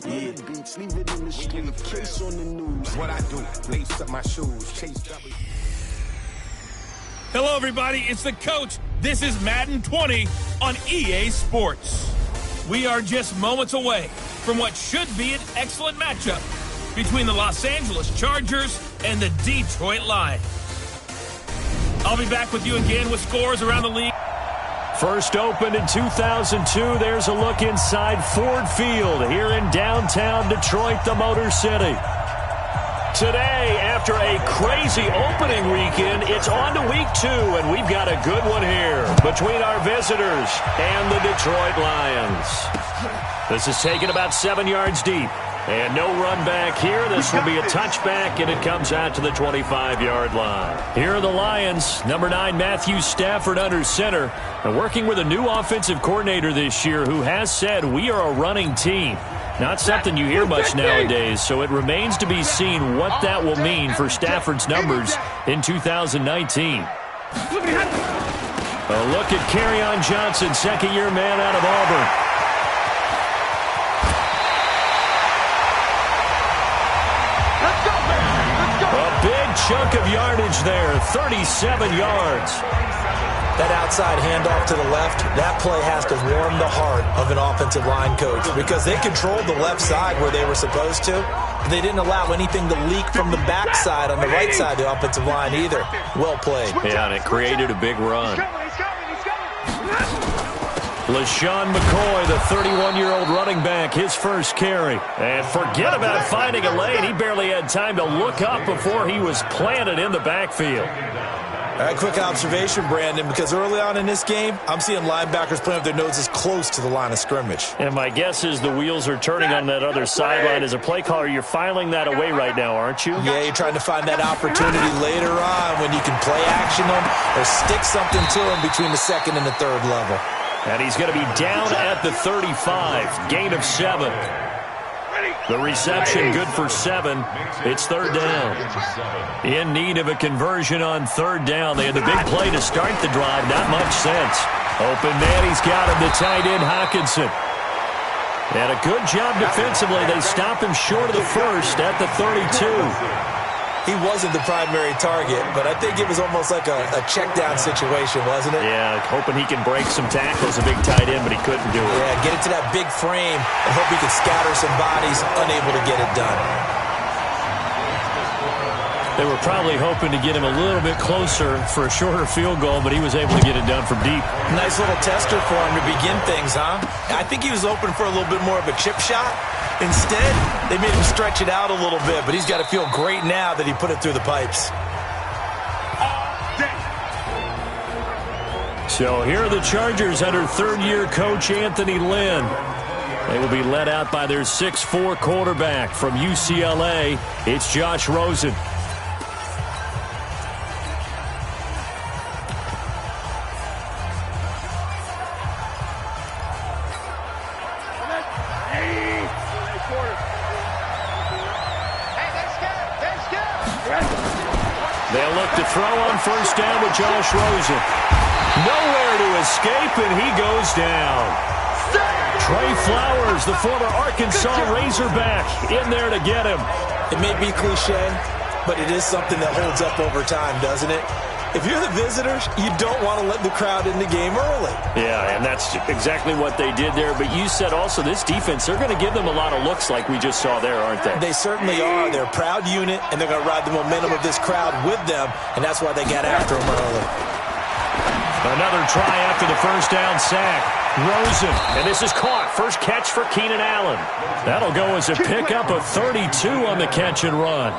beats, leave it in the street, case on the news. What I do, lace up my shoes, chase W. Hello, everybody. It's the coach. This is Madden 20 on EA Sports. We are just moments away from what should be an excellent matchup between the Los Angeles Chargers and the Detroit Lions. I'll be back with you again with scores around the league. First opened in 2002, there's a look inside Ford Field here in downtown Detroit, the Motor City. Today, after a crazy opening weekend, it's on to week 2, and we've got a good one here between our visitors and the Detroit Lions. This is taken about 7 yards deep, and no run back here. This will be a touchback, and it comes out to the 25-yard line. Here are the Lions, number 9, Matthew Stafford under center, and working with a new offensive coordinator this year who has said we are a running team. Not something you hear much nowadays, so it remains to be seen what that will mean for Stafford's numbers in 2019. A look at Kerryon Johnson, second-year man out of Auburn. A big chunk of yardage there, 37 yards. That outside handoff to the left, that play has to warm the heart of an offensive line coach because they controlled the left side where they were supposed to. They didn't allow anything to leak from the backside on the right side of the offensive line either. Well played. Yeah, and it created a big run. LaShawn McCoy, the 31-year-old running back, his first carry. And forget about finding a lane. He barely had time to look up before he was planted in the backfield. All right, quick observation, Brandon, because early on in this game, I'm seeing linebackers playing with their noses close to the line of scrimmage. And my guess is the wheels are turning on that other sideline. As a play caller, you're filing that away right now, aren't you? Yeah, you're trying to find that opportunity later on when you can play action them or stick something to them between the second and the third level. And he's going to be down at the 35, gain of 7. The reception good for 7. It's third down. In need of a conversion on third down. They had the big play to start the drive. Not much sense. Open man, he's got him, the tight end Hockenson. And a good job defensively. They stop him short of the first at the 32. He wasn't the primary target, but I think it was almost like a check-down situation, wasn't it? Yeah, hoping he can break some tackles, a big tight end, but he couldn't do it. Yeah, get it to that big frame and hope he could scatter some bodies, unable to get it done. They were probably hoping to get him a little bit closer for a shorter field goal, but he was able to get it done from deep. Nice little tester for him to begin things, huh? I think he was open for a little bit more of a chip shot. Instead, they made him stretch it out a little bit, but he's got to feel great now that he put it through the pipes. So here are the Chargers under third-year coach Anthony Lynn. They will be led out by their 6'4" quarterback from UCLA. It's Josh Rosen. They'll look to throw on first down with Josh Rosen. Nowhere to escape, and he goes down. Trey Flowers, the former Arkansas Razorback, in there to get him. It may be cliche, but it is something that holds up over time, doesn't it? If you're the visitors, you don't want to let the crowd in the game early. Yeah, and that's exactly what they did there. But you said also this defense, they're going to give them a lot of looks like we just saw there, aren't they? They certainly are. They're a proud unit, and they're going to ride the momentum of this crowd with them, and that's why they got after them early. Another try after the first down sack. Rosen, and this is caught. First catch for Keenan Allen. That'll go as a pickup of 32 on the catch and run.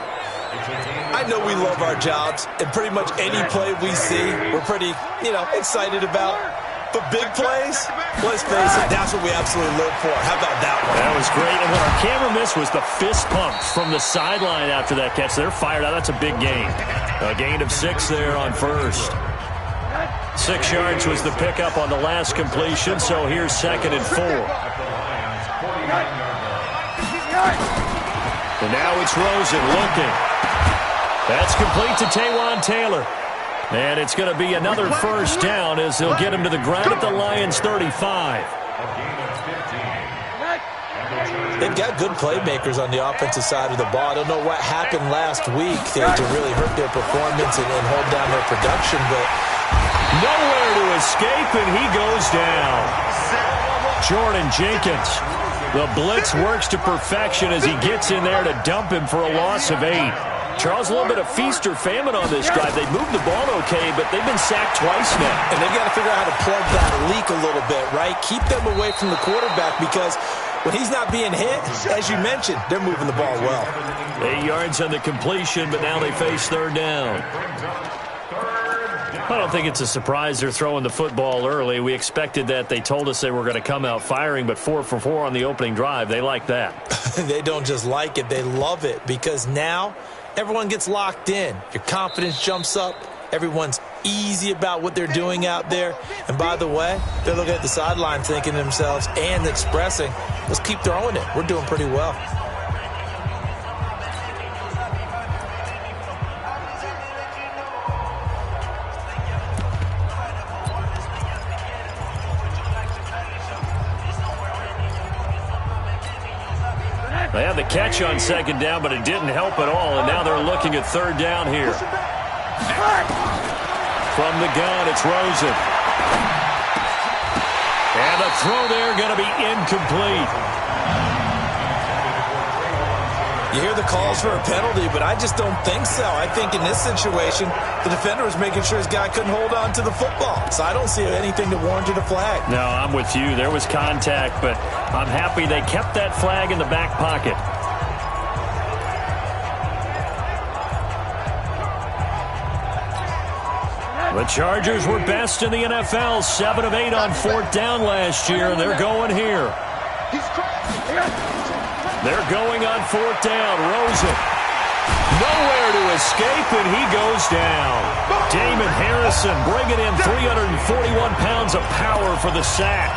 I know we love our jobs, and pretty much any play we see, we're pretty, excited about. But big plays, let's face it, that's what we absolutely live for. How about that one? That was great. And what our camera missed was the fist pump from the sideline after that catch. They're fired out. That's a big gain. A gain of 6 there on first. 6 yards was the pickup on the last completion, so here's 2nd and 4. And now it's Rosen looking. That's complete to Taywan Taylor. And it's going to be another first down as they'll get him to the ground at the Lions' 35. they've got good playmakers on the offensive side of the ball. I don't know what happened last week to really hurt their performance and hold down their production, but nowhere to escape, and he goes down. Jordan Jenkins. The blitz works to perfection as he gets in there to dump him for a loss of 8. Charles, a little bit of feast or famine on this drive. They moved the ball okay, but they've been sacked twice now. And they've got to figure out how to plug that leak a little bit, right? Keep them away from the quarterback because when he's not being hit, as you mentioned, they're moving the ball well. 8 yards on the completion, but now they face third down. I don't think it's a surprise they're throwing the football early. We expected that. They told us they were going to come out firing, but 4 for 4 on the opening drive. They like that. They don't just like it. They love it because now everyone gets locked in. Your confidence jumps up. Everyone's easy about what they're doing out there. And by the way, they're looking at the sideline thinking to themselves and expressing, let's keep throwing it. We're doing pretty well. They had the catch on second down, but it didn't help at all, and now they're looking at third down here. From the gun, it's Rosen. And the throw there going to be incomplete. You hear the calls for a penalty, but I just don't think so. I think in this situation, the defender was making sure his guy couldn't hold on to the football. So I don't see anything that warranted a flag. No, I'm with you. There was contact, but I'm happy they kept that flag in the back pocket. The Chargers were best in the NFL, 7 of 8 on 4th down last year, and they're going here. They're going on 4th down. Rosen. Nowhere to escape, and he goes down. Damon Harrison bringing in 341 pounds of power for the sack.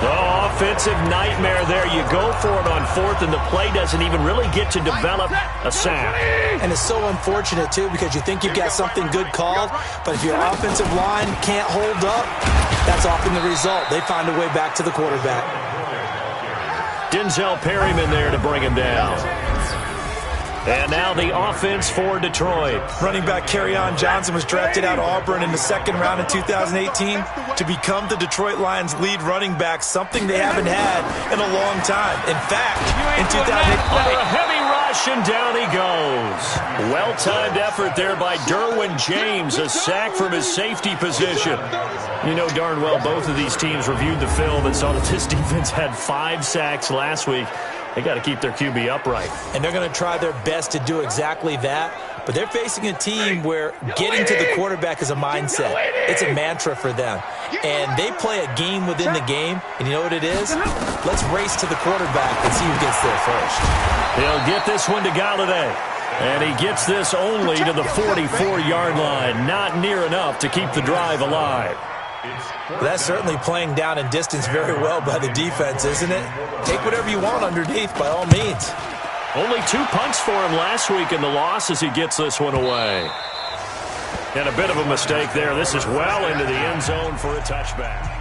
Oh, offensive nightmare there. You go for it on 4th, and the play doesn't even really get to develop a sack. And it's so unfortunate, too, because you think you've got something good called, but if your offensive line can't hold up, that's often the result. They find a way back to the quarterback. Denzel Perryman there to bring him down. And now the offense for Detroit. Running back Kerryon Johnson was drafted out of Auburn in the 2nd round in 2018 to become the Detroit Lions' lead running back, something they haven't had in a long time. In fact, in 2008... Under a heavy rush, and down he goes. Well-timed effort there by Derwin James, a sack from his safety position. You know darn well both of these teams reviewed the film and saw that this defense had 5 sacks last week. They got to keep their QB upright. And they're going to try their best to do exactly that. But they're facing a team where getting to the quarterback is a mindset. It's a mantra for them. And they play a game within the game. And you know what it is? Let's race to the quarterback and see who gets there first. He'll get this one to Galladay. And he gets this only to the 44-yard line. Not near enough to keep the drive alive. Well, that's certainly playing down in distance very well by the defense, isn't it? Take whatever you want underneath, by all means. Only 2 punts for him last week in the loss as he gets this one away. And a bit of a mistake there. This is well into the end zone for a touchback.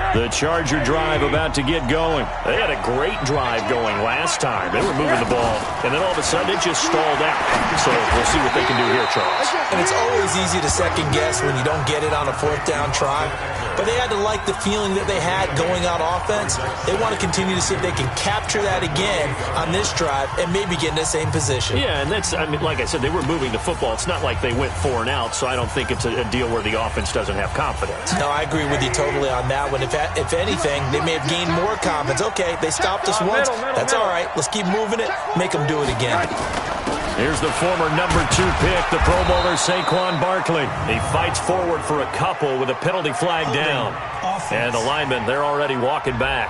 The Charger drive about to get going. They had a great drive going last time. They were moving the ball, and then all of a sudden it just stalled out. So we'll see what they can do here, Charles. And it's always easy to second guess when you don't get it on a 4th down try. But they had to like the feeling that they had going on offense. They want to continue to see if they can capture that again on this drive and maybe get in the same position. Yeah, and that's, I mean, like I said, they were moving the football. It's not like they went 4 and out, so I don't think it's a deal where the offense doesn't have confidence. No, I agree with you totally on that one. If anything, they may have gained more confidence. Okay, they stopped us once. That's all right. Let's keep moving it. Make them do it again. Here's the former number 2 pick, the Pro Bowler Saquon Barkley. He fights forward for a couple with a penalty flag down. And the linemen, they're already walking back.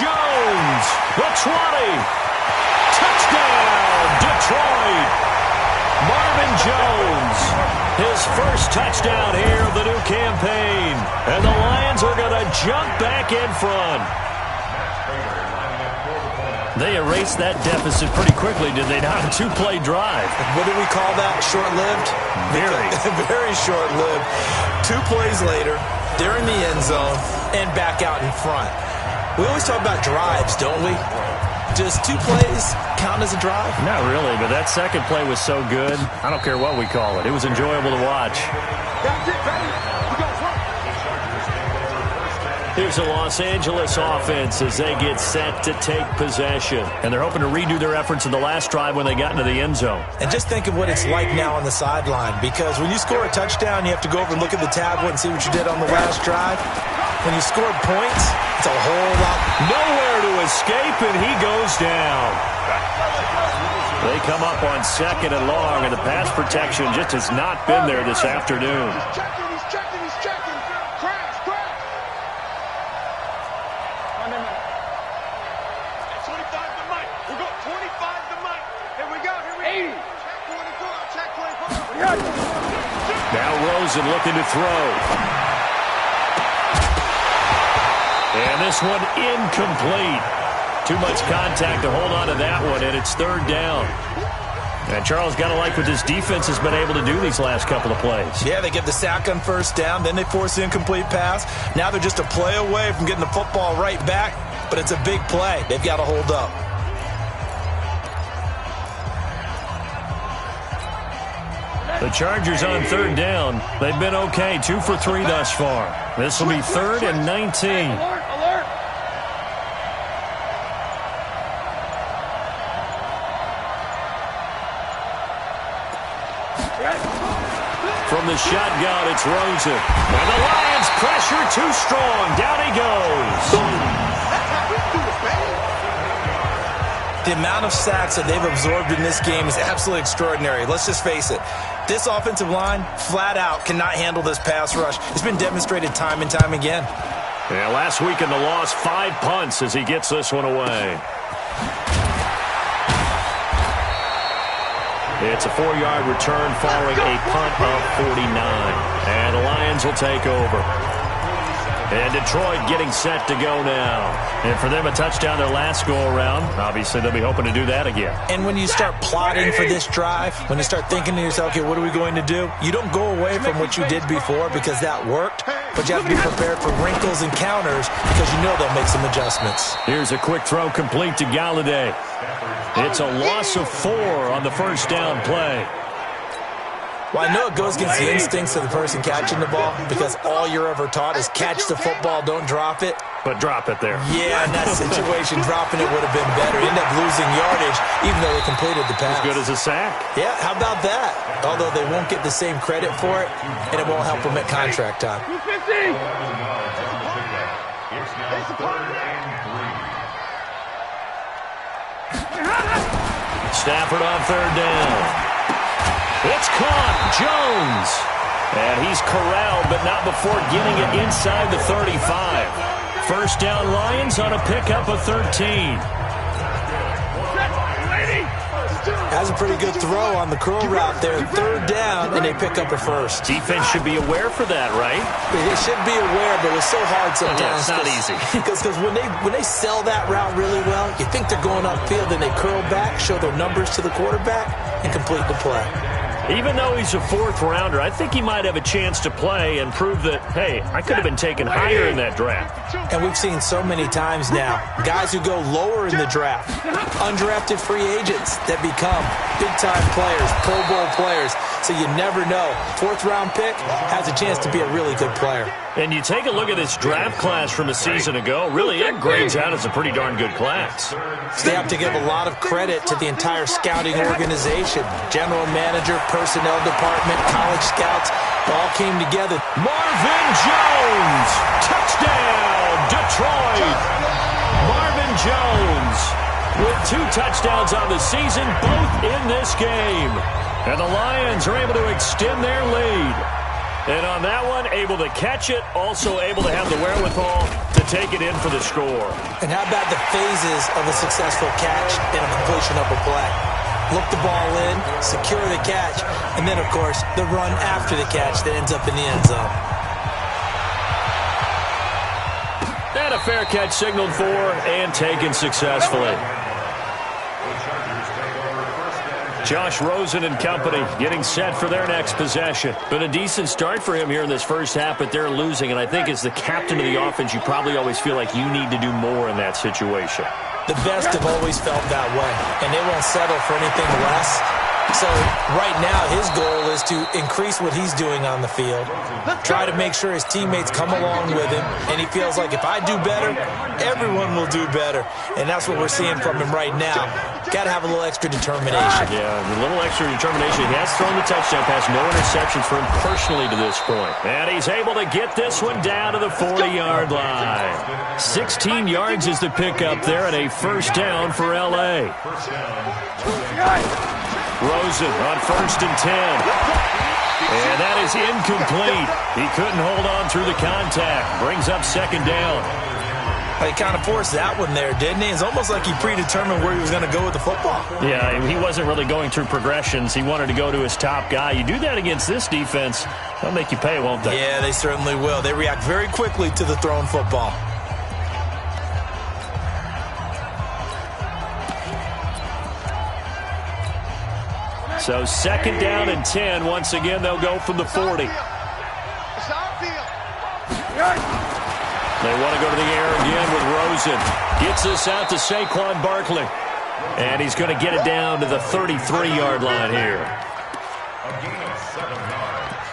Jones, the 20. Touchdown, Detroit. Marvin Jones, his first touchdown here of the new campaign. And the Lions are going to jump back in front. They erased that deficit pretty quickly, did they not? A two-play drive. What do we call that? Short-lived? Very. Very short-lived. 2 plays later, they're in the end zone and back out in front. We always talk about drives, don't we? Does 2 plays count as a drive? Not really, but that second play was so good. I don't care what we call it. It was enjoyable to watch. Here's the Los Angeles offense as they get set to take possession. And they're hoping to redo their efforts in the last drive when they got into the end zone. And just think of what it's like now on the sideline, because when you score a touchdown, you have to go over and look at the tablet and see what you did on the last drive. When you scored points, it's a whole lot. Nowhere to escape, and he goes down. They come up on 2nd and long, and the pass protection just has not been there this afternoon. He's checking. Crash. 25 to Mike. We go 25 to Mike. Here we go. 80. Check 24. Now Rosen looking to throw. And this one incomplete. Too much contact to hold on to that one, and it's 3rd down. And Charles, got to like what this defense has been able to do these last couple of plays. Yeah, they get the sack on 1st down, then they force the incomplete pass. Now they're just a play away from getting the football right back, but it's a big play. They've got to hold up. The Chargers on 3rd down. They've been okay, 2 for 3 thus far. This will be 3rd and 19. Alert. From the shotgun, it's Rosen. And the Lions pressure too strong. Down he goes. The amount of sacks that they've absorbed in this game is absolutely extraordinary. Let's just face it. This offensive line, flat out, cannot handle this pass rush. It's been demonstrated time and time again. Yeah, last week in the loss, 5 punts as he gets this one away. It's a 4-yard return following a punt of 49. And the Lions will take over. And Detroit getting set to go now. And for them, a touchdown their last go-around. Obviously, they'll be hoping to do that again. And when you start plotting for this drive, when you start thinking to yourself, okay, what are we going to do? You don't go away from what you did before because that worked, but you have to be prepared for wrinkles and counters because you know they'll make some adjustments. Here's a quick throw complete to Galladay. It's a loss of 4 on the 1st down play. Well, I know it goes against the instincts of the person catching the ball because all you're ever taught is catch the football, don't drop it. But drop it there. Yeah, in that situation, dropping it would have been better. End up losing yardage, even though they completed the pass. As good as a sack. Yeah, how about that? Although they won't get the same credit for it, and it won't help them at contract time. Stafford on 3rd down. It's caught. Jones. And he's corralled, but not before getting it inside the 35. 1st down Lions on a pickup of 13. Has a pretty good throw on the curl route there. 3rd down, and they pick up a 1st. Defense should be aware for that, right? They should be aware, but it's so hard sometimes. Yeah, it's not easy. Because when they sell that route really well, you think they're going upfield, and they curl back, show their numbers to the quarterback, and complete the play. Even though he's a 4th rounder, I think he might have a chance to play and prove that, hey, I could have been taken higher in that draft. And we've seen so many times now, guys who go lower in the draft, undrafted free agents that become big-time players, Pro Bowl players. So you never know. 4th-round pick has a chance to be a really good player. And you take a look at this draft class from a season ago, really it grades out as a pretty darn good class. So they have to give a lot of credit to the entire scouting organization. General manager, personnel department, college scouts, all came together. Marvin Jones! Touchdown, Detroit! Marvin Jones with 2 touchdowns on the season, both in this game. And the Lions are able to extend their lead. And on that one, able to catch it, also able to have the wherewithal to take it in for the score. And how about the phases of a successful catch and a completion of a play? Look the ball in, secure the catch, and then, of course, the run after the catch that ends up in the end zone. And a fair catch signaled for and taken successfully. Josh Rosen and company getting set for their next possession. Been a decent start for him here in this first half, but they're losing. And I think as the captain of the offense, you probably always feel like you need to do more in that situation. The best have always felt that way, and they won't settle for anything less. So right now his goal is to increase what he's doing on the field, try to make sure his teammates come along with him, and he feels like if I do better, everyone will do better. And that's what we're seeing from him right now. Got to have a little extra determination. Yeah, a little extra determination. He has thrown the touchdown pass, no interceptions for him personally to this point. And he's able to get this one down to the 40-yard line. 16 yards is the pickup there, and a first down for L.A. Rosen on 1st and 10. And that is incomplete. He couldn't hold on through the contact. Brings up 2nd down. He kind of forced that one there, didn't he? It's almost like he predetermined where he was going to go with the football. Yeah, he wasn't really going through progressions. He wanted to go to his top guy. You do that against this defense, they'll make you pay, won't they? Yeah, they certainly will. They react very quickly to the thrown football. So 2nd down and 10. Once again, they'll go from the 40. They want to go to the air again with Rosen. Gets this out to Saquon Barkley. And he's going to get it down to the 33-yard line here.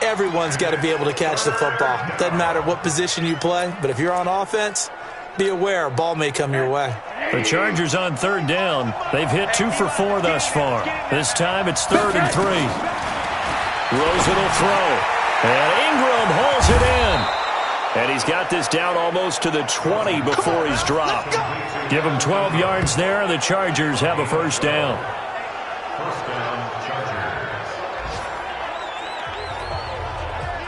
Everyone's got to be able to catch the football. Doesn't matter what position you play, but if you're on offense, be aware a ball may come your way. The Chargers on 3rd down. They've hit 2 for 4 thus far. This time it's 3rd and 3. Rosen will throw. And Ingram holds it in. And he's got this down almost to the 20 before he's dropped. Give him 12 yards there, and the Chargers have a first down. First down,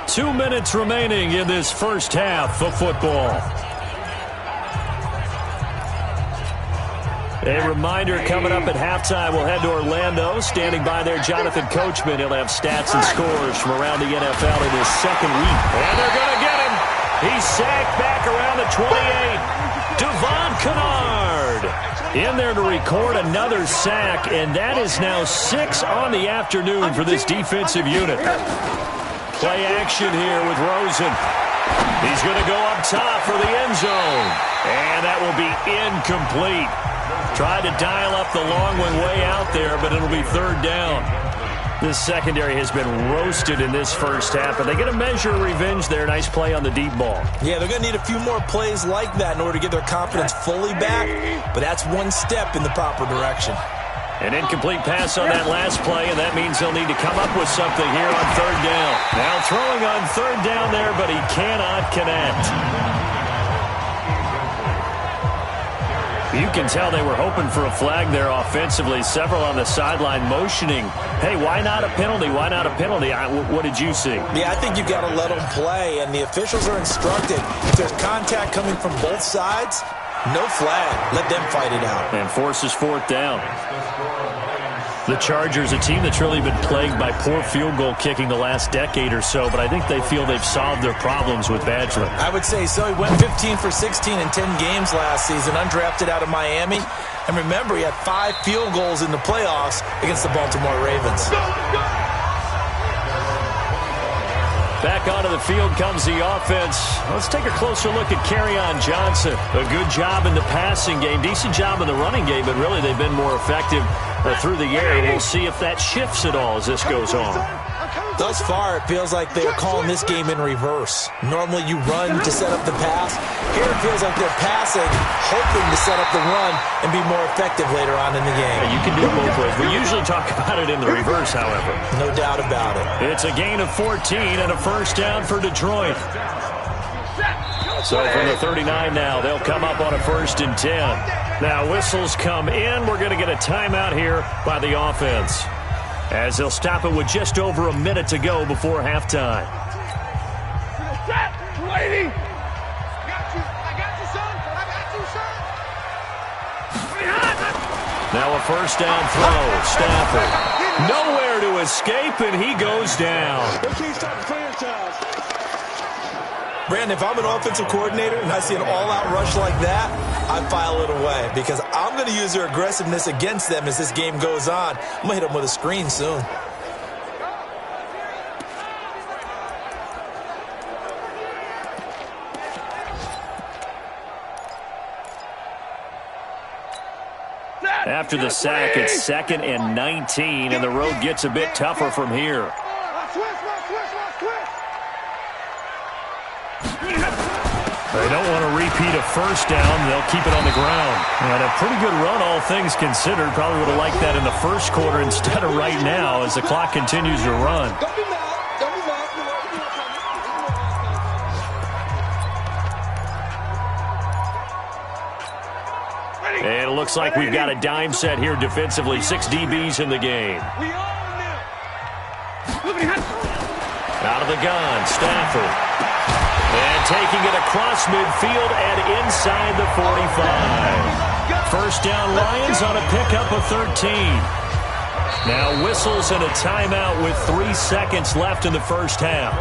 Chargers. 2 minutes remaining in this first half of football. A reminder coming up at halftime, we'll head to Orlando. Standing by there, Jonathan Coachman. He'll have stats and scores from around the NFL in his 2nd week. And they're going to get him. He's sacked back around the 28. Devon Kennard in there to record another sack, and that is now 6 on the afternoon for this defensive unit. Play action here with Rosen. He's going to go up top for the end zone. And that will be incomplete. Tried to dial up the long one way out there, but it'll be 3rd down. This secondary has been roasted in this first half, but they get a measure of revenge there. Nice play on the deep ball. Yeah, they're going to need a few more plays like that in order to get their confidence fully back, but that's one step in the proper direction. An incomplete pass on that last play, and that means they'll need to come up with something here on 3rd down. Now throwing on 3rd down there, but he cannot connect. You can tell they were hoping for a flag there offensively. Several on the sideline motioning, hey, why not a penalty? Why not a penalty? What did you see? Yeah, I think you've got to let them play, and the officials are instructed. If there's contact coming from both sides, no flag. Let them fight it out. And forces 4th down. The Chargers, a team that's really been plagued by poor field goal kicking the last decade or so, but I think they feel they've solved their problems with Badgley. I would say so. He went 15 for 16 in 10 games last season, undrafted out of Miami. And remember, he had 5 field goals in the playoffs against the Baltimore Ravens. Back onto the field comes the offense. Let's take a closer look at Kerryon Johnson. A good job in the passing game, decent job in the running game, but really they've been more effective through the air. We'll see if that shifts at all as this goes on. Thus far, it feels like they're calling this game in reverse. Normally you run to set up the pass. Here it feels like they're passing, hoping to set up the run and be more effective later on in the game. Yeah, you can do it both ways. We usually talk about it in the reverse, however. No doubt about it. It's a gain of 14 and a first down for Detroit. So from the 39 now, they'll come up on a 1st and 10. Now whistles come in. We're going to get a timeout here by the offense, as they'll stop it with just over a minute to go before halftime. first down throw. Stafford. Nowhere to escape, and he goes down. Brandon, if I'm an offensive coordinator and I see an all-out rush like that, I file it away because I'm going to use their aggressiveness against them as this game goes on. I'm going to hit them with a screen soon. After the sack, it's 2nd and 19, and the road gets a bit tougher from here. They don't want to repeat a first down. They'll keep it on the ground. And a pretty good run, all things considered. Probably would have liked that in the first quarter instead of right now as the clock continues to run. Don't be mad. Don't be mad. And it looks like we've got a dime set here defensively. 6 DBs in the game. Out of the gun, Stafford. And taking it across midfield and inside the 45. First down, Lions on a pickup of 13. Now whistles and a timeout with 3 seconds left in the first half.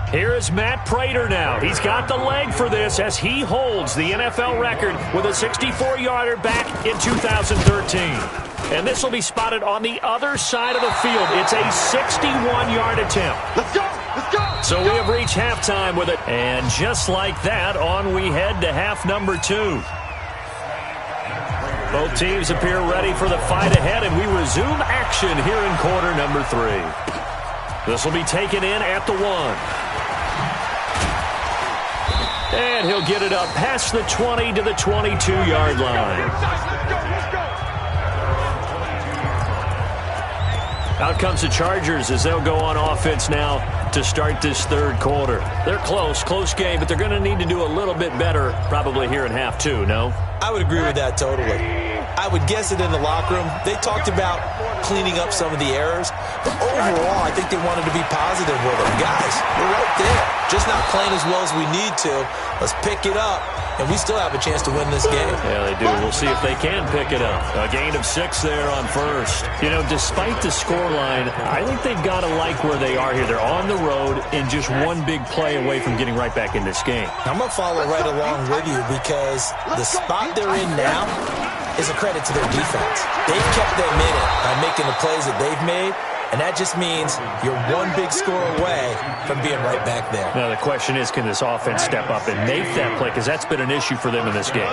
Here is Matt Prater now. He's got the leg for this as he holds the NFL record with a 64-yarder back in 2013. And this will be spotted on the other side of the field. It's a 61-yard attempt. Let's go. Let's go. So we have reached halftime with it. And just like that, on we head to half number 2. Both teams appear ready for the fight ahead, and we resume action here in quarter number 3. This will be taken in at the 1. And he'll get it up past the 20 to the 22-yard line. Out comes the Chargers as they'll go on offense now to start this third quarter. They're close game, but they're going to need to do a little bit better probably here in half 2, no? I would agree with that totally. I would guess it in the locker room. They talked about cleaning up some of the errors, but overall, I think they wanted to be positive with them. Guys, we're right there. Just not playing as well as we need to. Let's pick it up, and we still have a chance to win this game. Yeah, they do. We'll see if they can pick it up. A gain of 6 there on first. You know, despite the scoreline, I think they've got to like where they are here. They're on the road and just one big play away from getting right back in this game. I'm going to follow right along with you because the spot they're in now is a credit to their defense. They've kept them in it by making the plays that they've made, and that just means you're one big score away from being right back there. Now the question is, can this offense step up and make that play? Because that's been an issue for them in this game.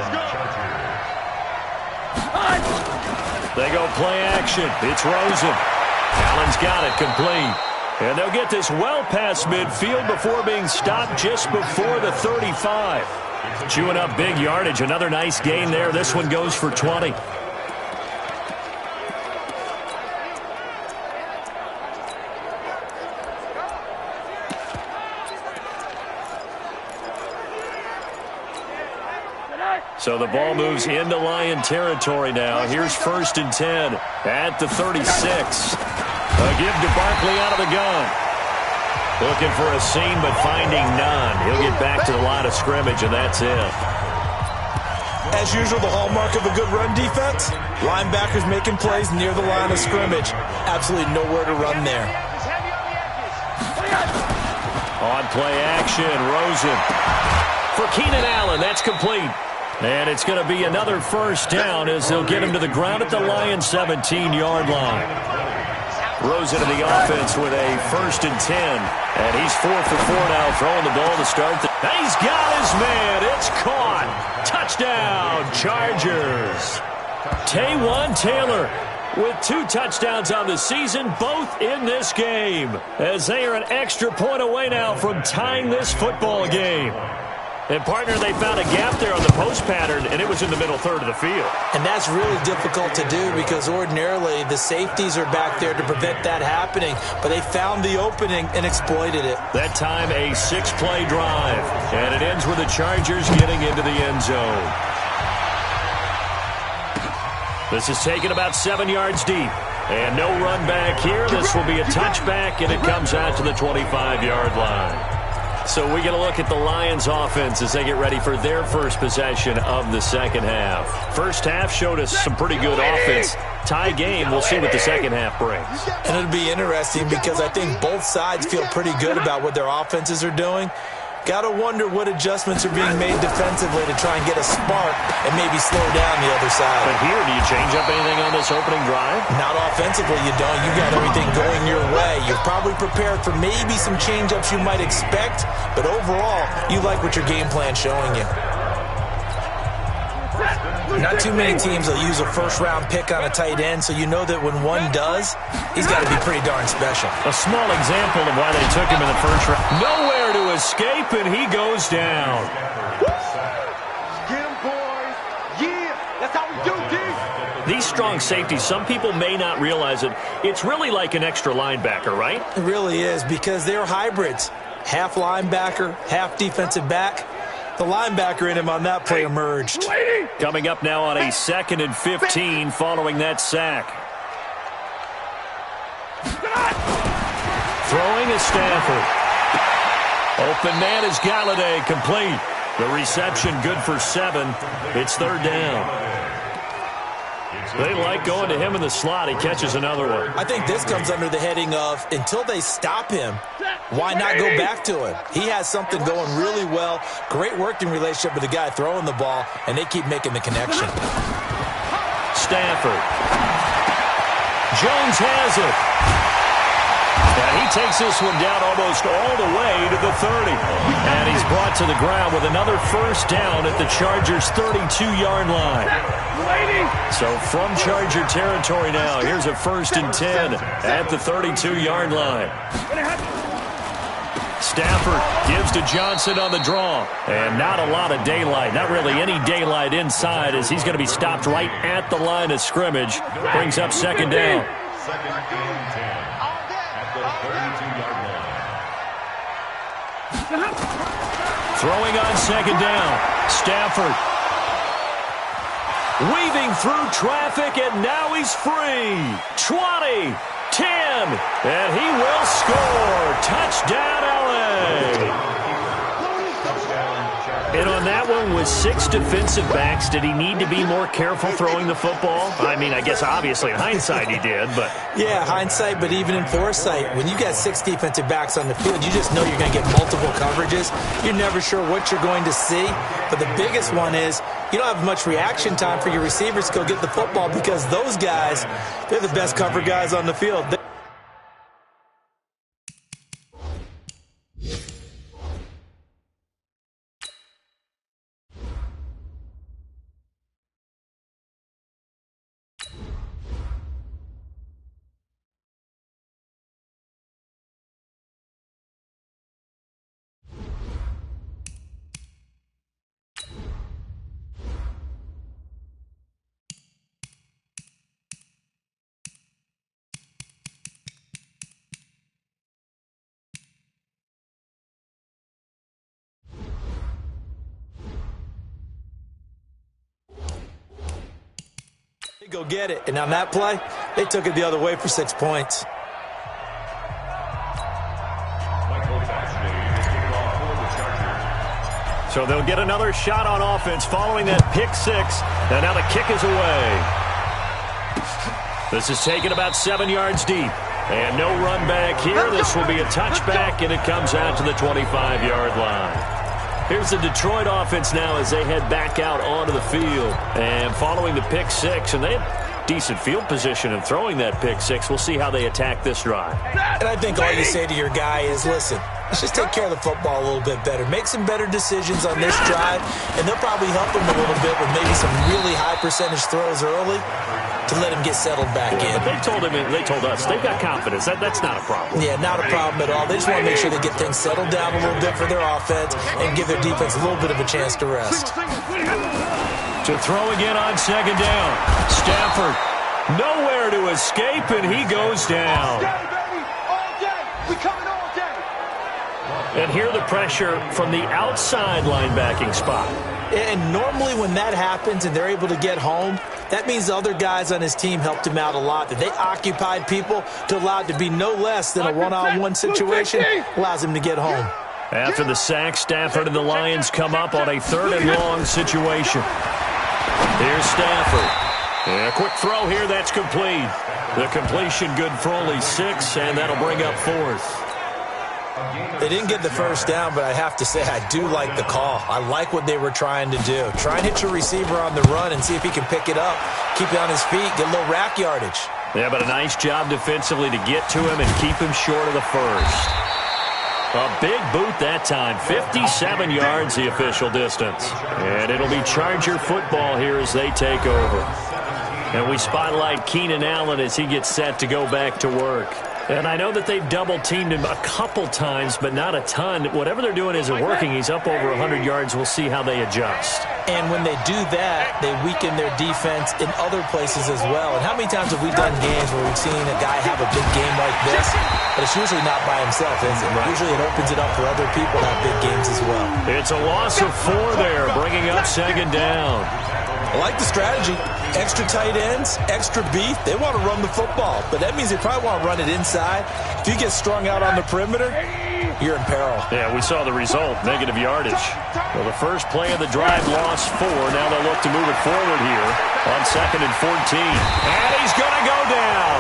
They go play action. It's Rosen. Allen's got it complete. And they'll get this well past midfield before being stopped just before the 35. Chewing up big yardage. Another nice gain there. This one goes for 20. So the ball moves into Lion territory now. Here's 1st and 10 at the 36. A give to Barkley out of the gun. Looking for a seam, but finding none. He'll get back to the line of scrimmage, and that's it. As usual, the hallmark of a good run defense, linebackers making plays near the line of scrimmage. Absolutely nowhere to run there. On play action, Rosen. For Keenan Allen, that's complete. And it's going to be another first down as they'll get him to the ground at the Lions' 17-yard line. Rosen to the offense with a 1st and 10. And he's 4 for 4 now, throwing the ball to start. He's got his man. It's caught. Touchdown, Chargers. Taywan Taylor with 2 touchdowns on the season, both in this game, as they are an extra point away now from tying this football game. And, partner, they found a gap there on the post pattern, and it was in the middle third of the field. And that's really difficult to do because ordinarily the safeties are back there to prevent that happening. But they found the opening and exploited it. That time a 6-play drive. And it ends with the Chargers getting into the end zone. This is taken about 7 yards deep. And no run back here. This will be a touchback, and it comes out to the 25-yard line. So we get a look at the Lions offense as they get ready for their first possession of the second half. First half showed us some pretty good offense. Tie game, we'll see what the second half brings. And it'll be interesting because I think both sides feel pretty good about what their offenses are doing. Got to wonder what adjustments are being made defensively to try and get a spark and maybe slow down the other side. But here, do you change up anything on this opening drive? Not offensively, you don't. You got everything going your way. You're probably prepared for maybe some change-ups you might expect, but overall, you like what your game plan's showing you. Not too many teams will use a first-round pick on a tight end, so you know that when one does, he's got to be pretty darn special. A small example of why they took him in the first round. Nowhere to escape, and he goes down. Get him, boys. Yeah, that's how we do, D. These strong safeties, some people may not realize it. It's really like an extra linebacker, right? It really is, because they're hybrids. Half linebacker, half defensive back. The linebacker in him on that play emerged. Coming up now on a 2nd and 15 following that sack. Throwing is Stafford. Open man is Galladay, complete. The reception good for 7. It's 3rd down. They like going to him in the slot. He catches another one. I think this comes under the heading of, until they stop him, why not go back to him? He has something going really well. Great working relationship with the guy throwing the ball, and they keep making the connection. Stafford. Jones has it. And he takes this one down almost all the way to the 30. And he's brought to the ground with another first down at the Chargers' 32-yard line. So from Charger territory now, here's a 1st and 10 at the 32-yard line. Stafford gives to Johnson on the draw. And not a lot of daylight, not really any daylight inside, as he's going to be stopped right at the line of scrimmage. Brings up 2nd down. 2nd and 10 at the 32-yard line. Throwing on 2nd down. Stafford weaving through traffic, and now he's free. 20, 10, and he will score. Touchdown, LA. And on that one, with 6 defensive backs, did he need to be more careful throwing the football? I mean, I guess obviously in hindsight he did, but... Yeah, hindsight, but even in foresight, when you got 6 defensive backs on the field, you just know you're going to get multiple coverages. You're never sure what you're going to see. But the biggest one is you don't have much reaction time for your receivers to go get the football, because those guys, they're the best cover guys on the field. Go get it. And on that play, they took it the other way for 6 points. So they'll get another shot on offense following that pick 6. And now the kick is away. This is taken about 7 yards deep. And no run back here. This will be a touchback, and it comes out to the 25-yard line. Here's the Detroit offense now as they head back out onto the field. And following the pick 6, and they have decent field position in throwing that pick 6. We'll see how they attack this drive. And I think all you say to your guy is, listen, let's just take care of the football a little bit better. Make some better decisions on this drive, and they'll probably help him a little bit with maybe some really high percentage throws early to let him get settled back in. But they told us they've got confidence. That's not a problem. Yeah, not a problem at all. They just want to make sure they get things settled down a little bit for their offense and give their defense a little bit of a chance to rest. To throw again on 2nd down. Stafford nowhere to escape, and he goes down. All day, baby. All day. We coming all day. And here the pressure from the outside linebacking spot. And normally when that happens and they're able to get home, that means the other guys on his team helped him out a lot. That they occupied people to allow it to be no less than a one-on-one situation allows him to get home. After the sack, Stafford and the Lions come up on a 3rd and long situation. Here's Stafford. A quick throw here, that's complete. The completion good for only 6, and that'll bring up 4th. They didn't get the first down, but I have to say I do like the call. I like what they were trying to do. Try and hit your receiver on the run and see if he can pick it up, keep it on his feet, get a little rack yardage. Yeah, but a nice job defensively to get to him and keep him short of the first. A big boot that time, 57 yards the official distance. And it'll be Charger football here as they take over. And we spotlight Keenan Allen as he gets set to go back to work. And I know that they've double-teamed him a couple times, but not a ton. Whatever they're doing isn't working. He's up over 100 yards. We'll see how they adjust. And when they do that, they weaken their defense in other places as well. And how many times have we done games where we've seen a guy have a big game like this, but it's usually not by himself, is it? Right. Usually it opens it up for other people to have big games as well. It's a loss of 4 there, bringing up 2nd down. I like the strategy. Extra tight ends, extra beef. They want to run the football, but that means they probably want to run it inside. If you get strung out on the perimeter, you're in peril. Yeah, we saw the result, negative yardage. Well, the first play of the drive lost 4. Now they'll look to move it forward here on 2nd and 14. And he's going to go down.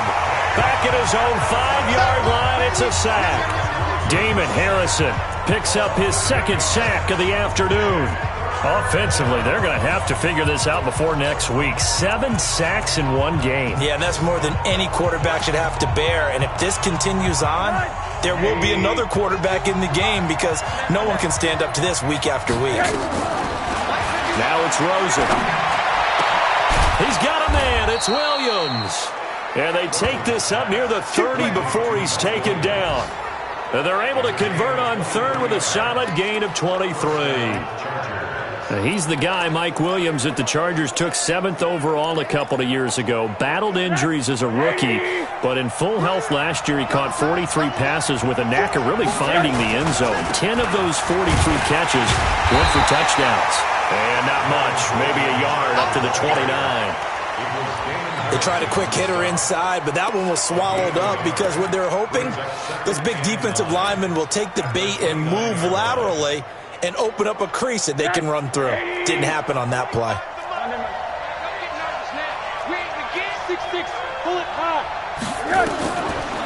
Back at his own 5-yard line, it's a sack. Damon Harrison picks up his 2nd sack of the afternoon. Offensively, they're going to have to figure this out before next week. 7 sacks in 1 game. Yeah, and that's more than any quarterback should have to bear. And if this continues on, there will be another quarterback in the game because no one can stand up to this week after week. Now it's Rosen. He's got a man. It's Williams. And they take this up near the 30 before he's taken down. And they're able to convert on 3rd with a solid gain of 23. He's the guy, Mike Williams, that the Chargers took 7th overall a couple of years ago. Battled injuries as a rookie, but in full health last year, he caught 43 passes with a knack of really finding the end zone. 10 of those 43 catches went for touchdowns. And not much, maybe a yard up to the 29. They tried a quick hitter inside, but that one was swallowed up because what they're hoping, those big defensive linemen will take the bait and move laterally and open up a crease that they can run through. Didn't happen on that play.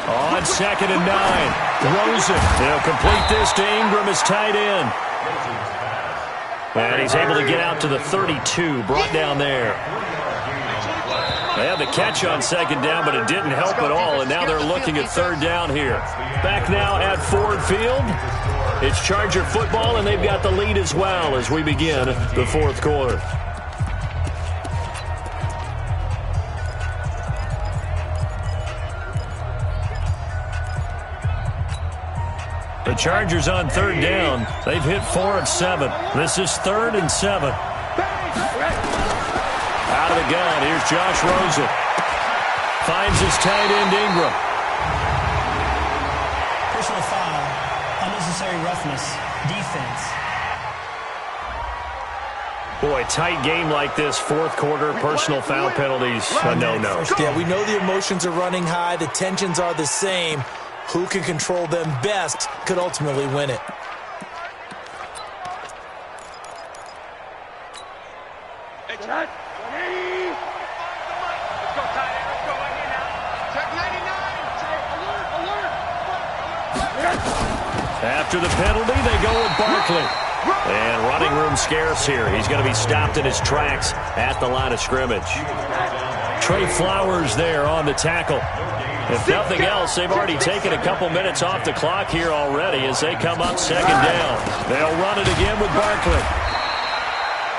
On 2nd and 9, Rosen. They'll complete this to Ingram as tight end. And he's able to get out to the 32, brought down there. They had the catch on 2nd down, but it didn't help at all, and now they're looking at 3rd down here. Back now at Ford Field. It's Charger football, and they've got the lead as well as we begin the 4th quarter. The Chargers on 3rd down. They've hit 4 of 7. This is 3rd and 7. Out of the gun, here's Josh Rosen. Finds his tight end, Ingram. Personal foul, unnecessary roughness, defense. Boy, tight game like this, 4th quarter, personal foul penalties, a no-no. Yeah, we know the emotions are running high, the tensions are the same. Who can control them best could ultimately win it. After the penalty, they go with Barkley. And running room scarce here. He's going to be stopped in his tracks at the line of scrimmage. Trey Flowers there on the tackle. If nothing else, they've already taken a couple minutes off the clock here already as they come up 2nd down. They'll run it again with Barkley.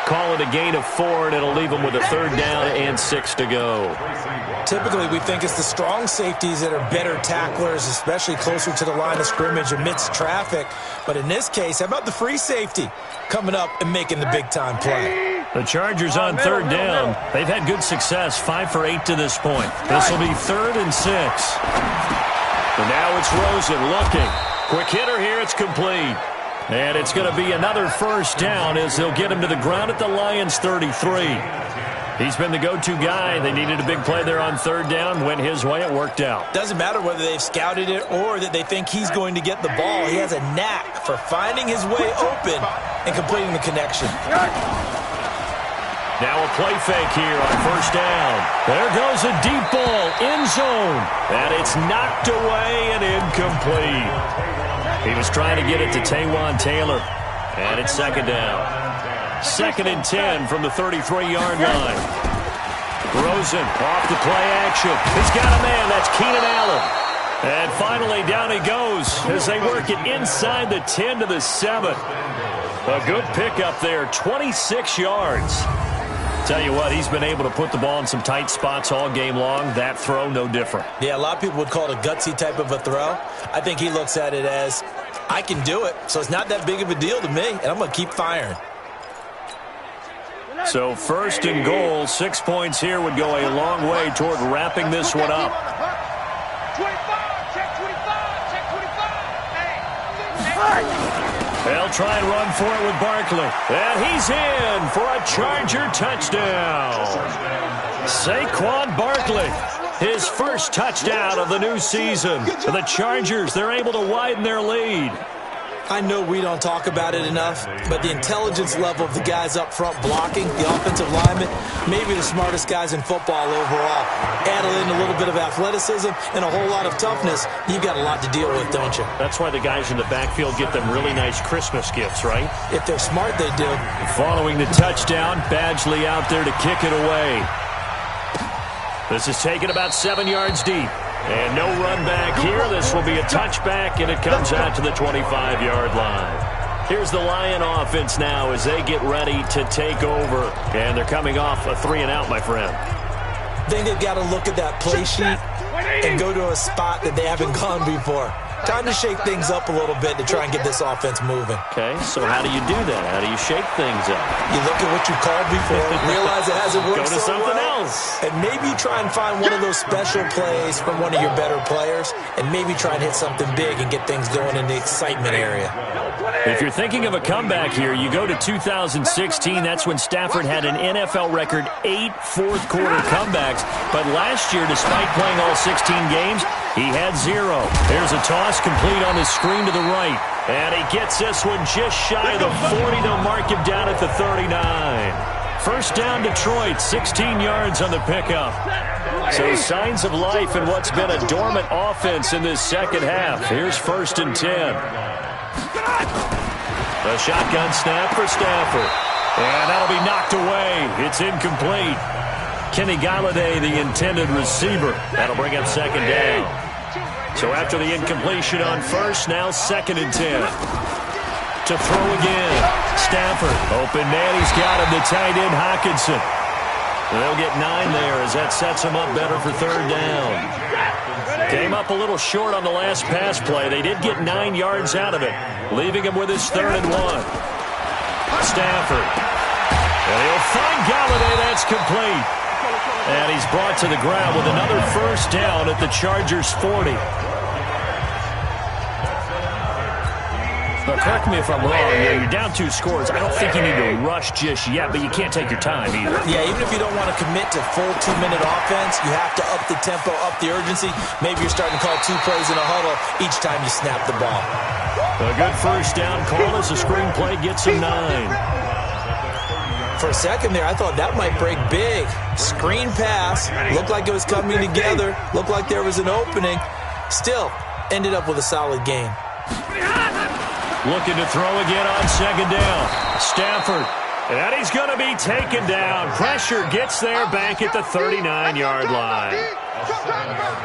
Call it a gain of 4, and it'll leave them with a 3rd down and 6 to go. Typically, we think it's the strong safeties that are better tacklers, especially closer to the line of scrimmage amidst traffic. But in this case, how about the free safety coming up and making the big-time play? The Chargers on 3rd down. They've had good success, 5 for 8 to this point. This will be 3rd and 6. And now it's Rosen looking. Quick hitter here, it's complete. And it's going to be another first down as they'll get him to the ground at the Lions' 33. He's been the go-to guy. They needed a big play there on third down. Went his way. It worked out. Doesn't matter whether they've scouted it or that they think he's going to get the ball. He has a knack for finding his way open and completing the connection. Now a play fake here on first down. There goes a deep ball, end zone. And it's knocked away and incomplete. He was trying to get it to Taywan Taylor. And it's second down. 2nd and 10 from the 33-yard line. Rosen off the play action. He's got a man. That's Keenan Allen. And finally down he goes as they work it inside the 10 to the 7. A good pickup there, 26 yards. Tell you what, he's been able to put the ball in some tight spots all game long. That throw, no different. Yeah, a lot of people would call it a gutsy type of a throw. I think he looks at it as, I can do it, so it's not that big of a deal to me, and I'm going to keep firing. So 1st and goal, 6 points here would go a long way toward wrapping this one up. 25, check 25, check 25. They'll try and run for it with Barkley. And he's in for a Charger touchdown. Saquon Barkley, his first touchdown of the new season. For the Chargers, they're able to widen their lead. I know we don't talk about it enough, but the intelligence level of the guys up front blocking, the offensive linemen, maybe the smartest guys in football overall. Add in a little bit of athleticism and a whole lot of toughness, you've got a lot to deal with, don't you? That's why the guys in the backfield get them really nice Christmas gifts, right? If they're smart, they do. Following the touchdown, Badgley out there to kick it away. This is taken about 7 yards deep. And no run back here. This will be a touchback, and it comes out to the 25-yard line. Here's the Lion offense now as they get ready to take over. And they're coming off a 3-and-out, my friend. I think they've got to look at that play sheet and go to a spot that they haven't gone before. Time to shake things up a little bit to try and get this offense moving. Okay, so how do you do that? How do you shake things up? You look at what you called before, realize it hasn't worked so well. Go to something else. And maybe try and find one of those special plays from one of your better players, and maybe try and hit something big and get things going in the excitement area. If you're thinking of a comeback here, you go to 2016. That's when Stafford had an NFL record 8 fourth-quarter comebacks. But last year, despite playing all 16 games, he had 0. There's a toss complete on the screen to the right. And he gets this one just shy of the 40. They'll mark him down at the 39. First down, Detroit, 16 yards on the pickup. So signs of life in what's been a dormant offense in this second half. Here's 1st and 10. A shotgun snap for Stafford. And that'll be knocked away. It's incomplete. Kenny Galladay, the intended receiver. That'll bring up 2nd down. So after the incompletion on first, now 2nd and 10. To throw again. Stafford, open man, he's got him, the tight end Hockenson. They'll get 9 there as that sets him up better for 3rd down. Came up a little short on the last pass play. They did get 9 yards out of it, leaving him with his 3rd and 1. Stafford. And he'll find Galladay. That's complete. And he's brought to the ground with another first down at the Chargers' 40. But correct me if I'm wrong. You're down 2 scores. I don't think you need to rush just yet, but you can't take your time either. Yeah, even if you don't want to commit to full 2-minute offense, you have to up the tempo, up the urgency. Maybe you're starting to call 2 plays in a huddle each time you snap the ball. A good first down call as the screenplay gets him 9. For a second there, I thought that might break big. Screen pass. Looked like it was coming together. Looked like there was an opening. Still, ended up with a solid game. Looking to throw again on 2nd down. Stafford. And he's going to be taken down. Pressure gets there back at the 39-yard line.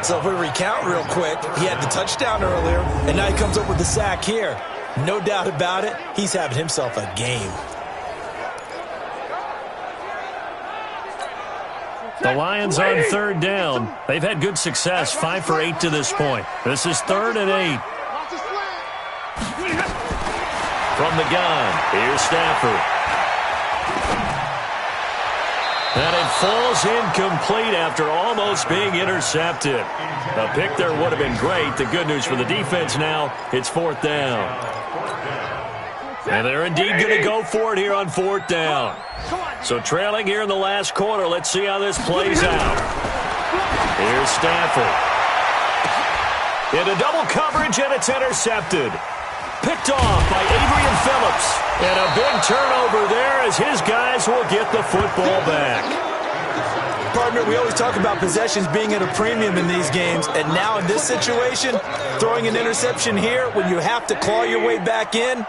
So if we recount real quick, he had the touchdown earlier, and now he comes up with the sack here. No doubt about it, he's having himself a game. The Lions on 3rd down. They've had good success, 5 for 8 to this point. This is 3rd and 8. From the gun, here's Stafford. And it falls incomplete after almost being intercepted. A pick there would have been great. The good news for the defense now, it's 4th down. And they're indeed going to go for it here on 4th down. So trailing here in the last quarter. Let's see how this plays out. Here's Stafford. Into double coverage, and it's intercepted. Picked off by Adrian Phillips. And a big turnover there as his guys will get the football back. Partner, we always talk about possessions being at a premium in these games, and now in this situation, throwing an interception here when you have to claw your way back in,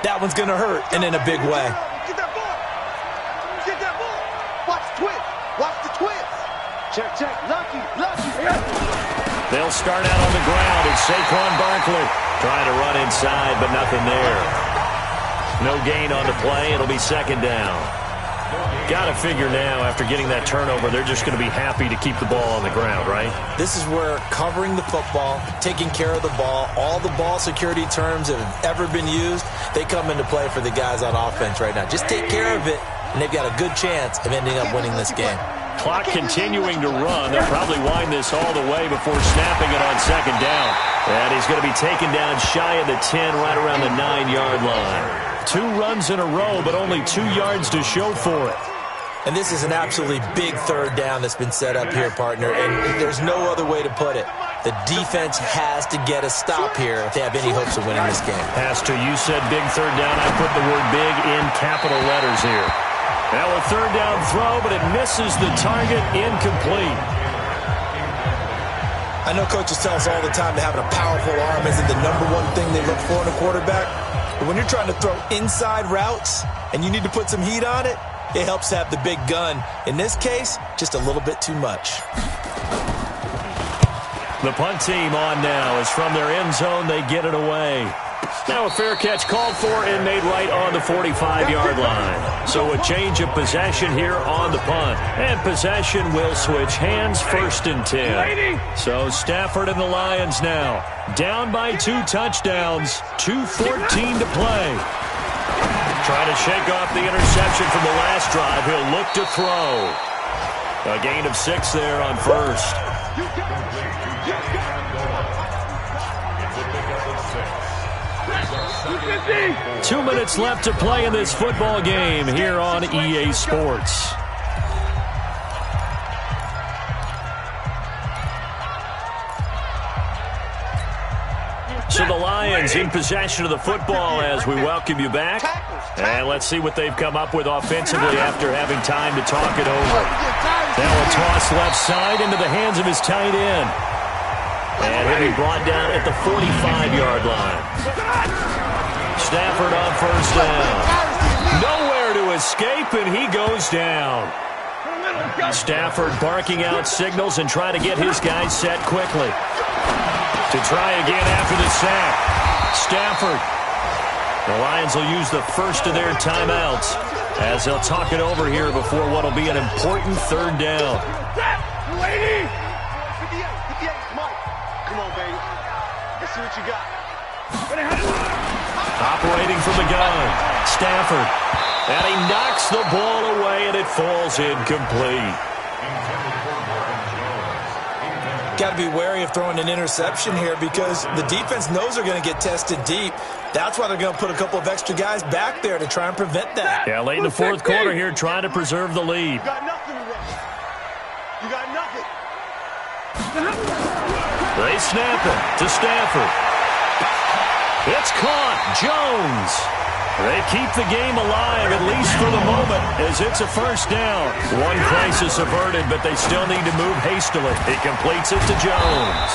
that one's going to hurt, and in a big way. Get that ball. Get that ball. Watch the twist. Watch the twist. Check. Lucky. They'll start out on the ground. It's Saquon Barkley trying to run inside, but nothing there. No gain on the play. It'll be 2nd down. Got to figure now, after getting that turnover, they're just going to be happy to keep the ball on the ground, right? This is where covering the football, taking care of the ball, all the ball security terms that have ever been used, they come into play for the guys on offense right now. Just take care of it, and they've got a good chance of ending up winning this game. Clock continuing to run. They'll probably wind this all the way before snapping it on 2nd down. And he's going to be taken down shy of the 10, right around the 9-yard line. 2 runs in a row, but only 2 yards to show for it. And this is an absolutely big 3rd down that's been set up here, partner, and there's no other way to put it. The defense has to get a stop here if they have any hopes of winning this game. Has to. You said big 3rd down. I put the word big in capital letters here. Now a 3rd down throw, but it misses the target, incomplete. I know coaches tell us all the time that having a powerful arm isn't the #1 thing they look for in a quarterback. But when you're trying to throw inside routes and you need to put some heat on it, it helps to have the big gun. In this case, just a little bit too much. The punt team on now. As from their end zone, they get it away. Now a fair catch called for and made right on the 45-yard line. So a change of possession here on the punt. And possession will switch hands, 1st and 10. So Stafford and the Lions now down by 2 touchdowns, 2:14 to play. Trying to shake off the interception from the last drive. He'll look to throw. A gain of 6 there on 1st. 2 minutes left to play in this football game here on EA Sports. So the Lions in possession of the football as we welcome you back. And let's see what they've come up with offensively after having time to talk it over. Now a toss left side into the hands of his tight end. And he'll be brought down at the 45-yard line. Stafford on 1st down. Nowhere to escape, and he goes down. Stafford barking out signals and trying to get his guys set quickly. To try again after the sack. Stafford. The Lions will use the first of their timeouts as they'll talk it over here before what will be an important 3rd down. Come on, baby. Let's see what you got. Operating from the gun. Stafford. And he knocks the ball away, and it falls incomplete. Got to be wary of throwing an interception here because the defense knows they're going to get tested deep. That's why they're going to put a couple of extra guys back there to try and prevent that. Yeah, late in the 4th quarter here, trying to preserve the lead. You got nothing to rush. You got nothing. They snap it to Stafford. It's caught. Jones. They keep the game alive, at least for the moment, as it's a 1st down. One crisis averted, but they still need to move hastily. He completes it to Jones.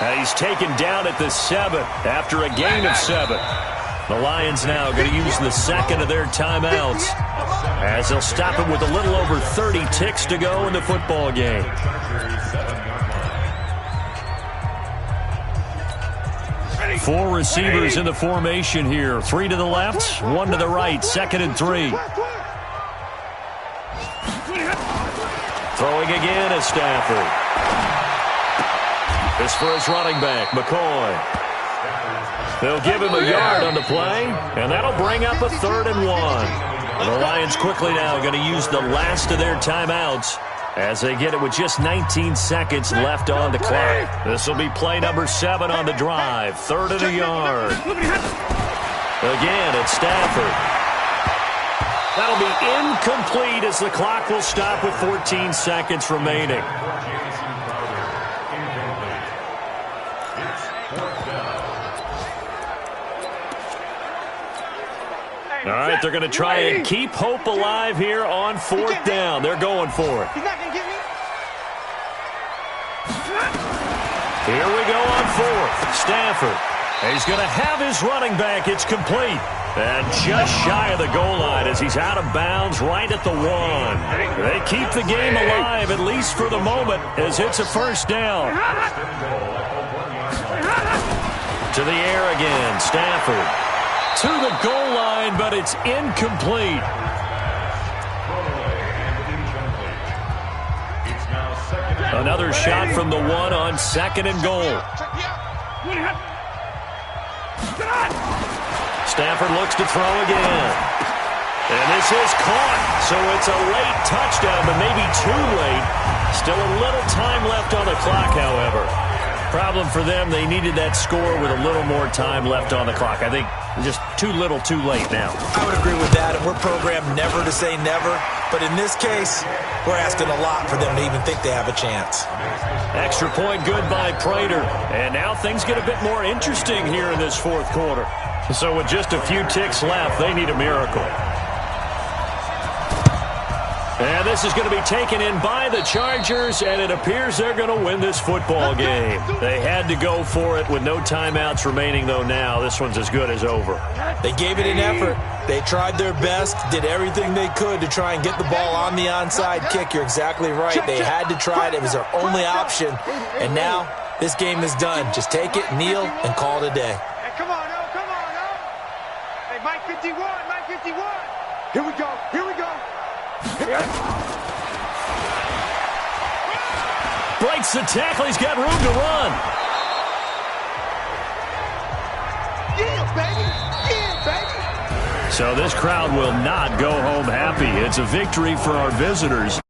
And he's taken down at the 7 after a gain of 7. The Lions now going to use the 2nd of their timeouts as they'll stop it with a little over 30 ticks to go in the football game. Four receivers in the formation here. 3 to the left, 1 to the right. 2nd and 3. Throwing again is Stafford. This for his running back, McCoy. They'll give him a yard on the play, and that'll bring up a 3rd and 1. And the Lions quickly now going to use the last of their timeouts as they get it with just 19 seconds left on the clock. This will be play number 7 on the drive. 3rd and a yard. Again, it's Stafford. That'll be incomplete as the clock will stop with 14 seconds remaining. All right, they're going to try and keep hope alive here on fourth down. They're going for it. He's not going to get me. Here we go on fourth. Stafford. He's going to have his running back. It's complete. And just shy of the goal line as he's out of bounds right at the 1. They keep the game alive, at least for the moment, as it's a first down. To the air again. Stafford. To the goal line, but it's incomplete. Another shot from the 1 on 2nd and goal. Stafford looks to throw again. And this is caught, so it's a late touchdown, but maybe too late. Still a little time left on the clock, however. Problem for them, they needed that score with a little more time left on the clock. I think just too little, too late now. I would agree with that, and we're programmed never to say never. But in this case, we're asking a lot for them to even think they have a chance. Extra point good by Prater. And now things get a bit more interesting here in this fourth quarter. So with just a few ticks left, they need a miracle. And this is going to be taken in by the Chargers, and it appears they're going to win this football game. They had to go for it with no timeouts remaining, though now. This one's as good as over. They gave it an effort. They tried their best, did everything they could to try and get the ball on the onside kick. You're exactly right. They had to try it. It was their only option. And now this game is done. Just take it, kneel, and call it a day. Hey, come on, no, come on, no. Hey, Mike 51, Mike 51. Here we go, here we go. Breaks the tackle. He's got room to run. Yeah, baby. Yeah, baby. So this crowd will not go home happy. It's a victory for our visitors,